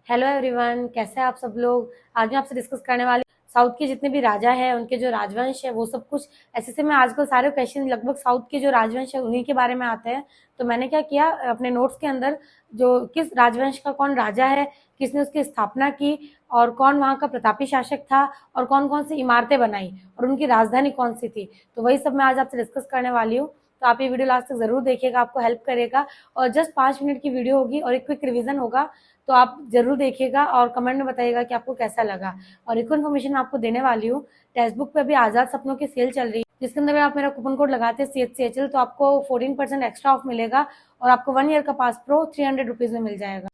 Hello everyone, कैसे हैं आप सब लोग। आज मैं आपसे डिस्कस करने वाली साउथ के जितने भी राजा हैं, उनके जो राजवंश है वो सब कुछ। ऐसे में आजकल सारे क्वेश्चन लगभग साउथ के जो राजवंश है उन्हीं के बारे में आते हैं। तो मैंने क्या किया, अपने नोट्स के अंदर जो किस राजवंश का कौन राजा है, किसने उसकी स्थापना की, और कौन वहाँ का प्रतापी शासक था, और कौन कौन सी इमारतें बनाई, और उनकी राजधानी कौन सी थी, तो वही सब मैं आज आपसे डिस्कस करने वाली हूँ। तो आप ये वीडियो लास्ट तक जरूर देखिएगा, आपको हेल्प करेगा। और जस्ट 5 मिनट की वीडियो होगी और एक क्विक रिवीजन होगा, तो आप जरूर देखिएगा और कमेंट में बताइएगा कि आपको कैसा लगा। और एक इन्फॉर्मेशन मैं आपको देने वाली हूँ, टेक्स्ट बुक पे अभी आजाद सपनों की सेल चल रही है, जिसके अंदर आप मेरा कूपन कोड लगाते हैं CHCHL, तो आपको 14% एक्स्ट्रा ऑफ मिलेगा और आपको 1 ईयर का पास प्रो 300 रुपीज में मिल जाएगा।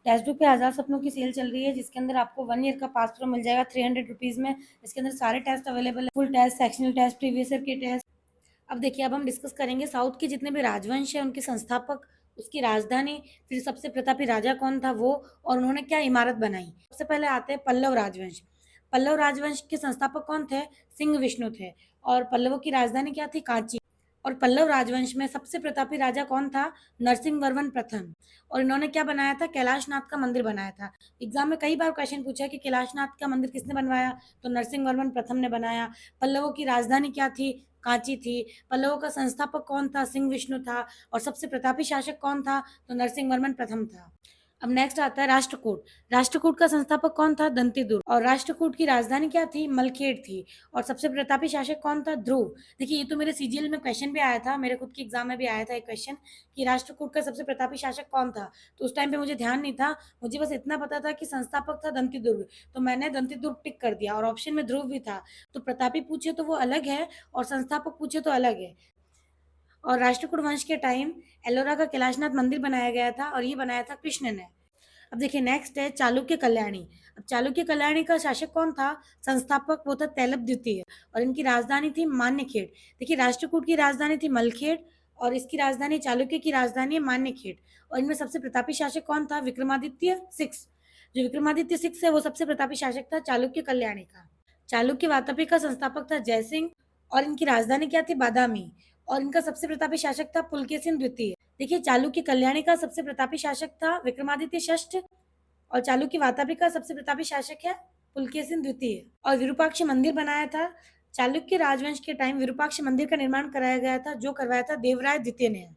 टेक्स्ट बुक पे आजाद सपनों की सेल चल रही है, जिसके अंदर आपको 1 ईयर का पास प्रो मिल जाएगा 300 रुपीज में। इसके अंदर सारे टेस्ट अवेलेबल है, full test, sectional test, previous year के टेस्ट। अब देखिए, अब हम डिस्कस करेंगे साउथ के जितने भी राजवंश है, उनके संस्थापक, उसकी राजधानी, फिर सबसे प्रतापी राजा कौन था वो, और उन्होंने क्या इमारत बनाई। सबसे पहले आते हैं पल्लव राजवंश। पल्लव राजवंश के संस्थापक कौन थे? सिंह विष्णु थे। और पल्लवों की राजधानी क्या थी? कांची। और पल्लव राजवंश में सबसे प्रतापी राजा कौन था? नरसिंह वर्मन प्रथम। और इन्होंने क्या बनाया था? कैलाशनाथ का मंदिर बनाया था। एग्जाम में कई बार क्वेश्चन पूछा है कि कैलाशनाथ का मंदिर किसने बनवाया, तो नरसिंह वर्मन प्रथम ने बनाया। पल्लवों की राजधानी क्या थी? कांची थी। पल्लवों का संस्थापक कौन था? सिंह विष्णु था। और सबसे प्रतापी शासक कौन था? तो नरसिंह वर्मन प्रथम था। अब नेक्स्ट आता है राष्ट्रकूट। राष्ट्रकूट का संस्थापक कौन था? दंतीदुर्ग। और राष्ट्रकूट की राजधानी क्या थी? मलखेड़ थी। और सबसे प्रतापी शासक कौन था? ध्रुव। देखिए, ये तो मेरे CGL में क्वेश्चन भी आया था, मेरे खुद के एग्जाम में भी आया था एक क्वेश्चन कि राष्ट्रकूट का सबसे प्रतापी शासक कौन था। तो उस टाइम पे मुझे ध्यान नहीं था, मुझे बस इतना पता था कि संस्थापक था दंतीदुर्ग, तो मैंने दंतीदुर्ग टिक कर दिया। और ऑप्शन में ध्रुव भी था। तो प्रतापी पूछे तो वो अलग है, और संस्थापक पूछे तो अलग है। और राष्ट्रकूट वंश के टाइम एलोरा का कैलाशनाथ मंदिर बनाया गया था, और ये बनाया था कृष्ण ने। अब देखिए, नेक्स्ट है चालुक्य कल्याणी। अब चालुक्य कल्याणी का शासक कौन था? संस्थापक वो था तैलप द्वितीय, और इनकी राजधानी थी मान्यखेड़। देखिए, राष्ट्रकूट की राजधानी थी मलखेड़, और इसकी राजधानी, चालुक्य की राजधानी है मान्यखेड़। और इनमें सबसे प्रतापी शासक कौन था? विक्रमादित्य सिक्स। जो विक्रमादित्य सिक्स है वो सबसे प्रतापी शासक था चालुक्य कल्याणी का। चालुक्य वातापी का संस्थापक था जयसिंह, और इनकी राजधानी क्या थी? बादामी। और इनका सबसे प्रतापी शासक था पुलकेशिन द्वितीय। देखिए, चालुक्य कल्याणी का सबसे प्रतापी शासक था विक्रमादित्य षष्ठ, और चालुक्य वातापी का सबसे प्रतापी शासक है पुलकेशिन द्वितीय। और विरूपाक्ष मंदिर बनाया था चालुक्य राजवंश के टाइम। विरूपाक्ष मंदिर का निर्माण कराया गया था, जो करवाया था देवराय द्वितीय ने।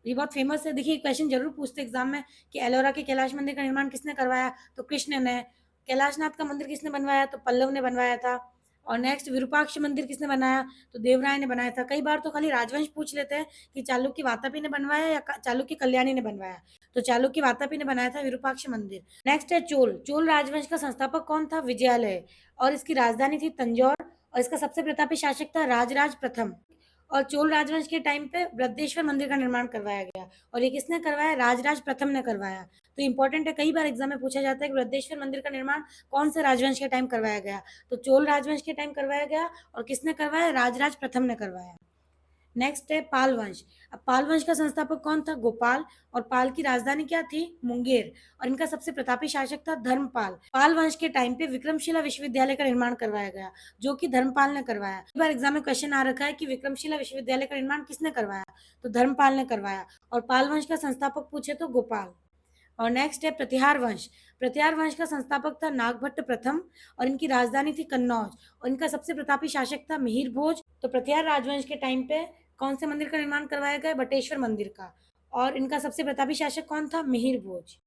ये बहुत फेमस है। देखिए, क्वेश्चन जरूर पूछते एग्जाम में कि एलोरा के कैलाश मंदिर का निर्माण किसने करवाया, तो कृष्ण ने। कैलाशनाथ का मंदिर किसने बनवाया, तो पल्लव ने बनवाया था। और नेक्स्ट, विरूपाक्ष मंदिर किसने बनाया, तो देवराय ने बनाया था। कई बार तो खाली राजवंश पूछ लेते हैं कि चालुक्य वातापी ने बनवाया या चालुक्य कल्याणी ने बनवाया, तो चालुक्य वातापी ने बनाया था विरूपाक्ष मंदिर। नेक्स्ट है चोल। चोल राजवंश का संस्थापक कौन था? विजयालय। और इसकी राजधानी थी तंजौर, और इसका सबसे प्रतापी शासक था राजराज प्रथम। और चोल राजवंश के टाइम पे बृहदेश्वर मंदिर का निर्माण करवाया गया, और ये किसने करवाया? राजराज प्रथम ने करवाया। तो इंपॉर्टेंट है, कई बार एग्जाम में पूछा जाता है कि बृहदेश्वर मंदिर का निर्माण कौन से राजवंश के टाइम करवाया गया, तो चोल राजवंश के टाइम करवाया गया। और किसने करवाया? राजराज प्रथम ने करवाया। नेक्स्ट है पाल वंश। अब पाल वंश का संस्थापक कौन था? गोपाल। और पाल की राजधानी क्या थी? मुंगेर। और इनका सबसे प्रतापी शासक था धर्मपाल। पाल वंश के टाइम पे विक्रमशिला विश्वविद्यालय का निर्माण करवाया गया, जो कि धर्मपाल ने करवाया। एक बार एग्जाम में क्वेश्चन आ रखा है कि विक्रमशिला विश्वविद्यालय का निर्माण किसने करवाया, तो धर्मपाल ने करवाया। और पाल वंश का संस्थापक पूछे तो गोपाल। और नेक्स्ट है प्रतिहार वंश। प्रतिहार वंश का संस्थापक था नागभट्ट प्रथम, और इनकी राजधानी थी कन्नौज। और इनका सबसे प्रतापी शासक था मिहिर भोज। तो प्रतिहार राजवंश के टाइम पे कौन से मंदिर का निर्माण करवाया गया? बटेश्वर मंदिर का। और इनका सबसे प्रतापी शासक कौन था? मिहिर भोज।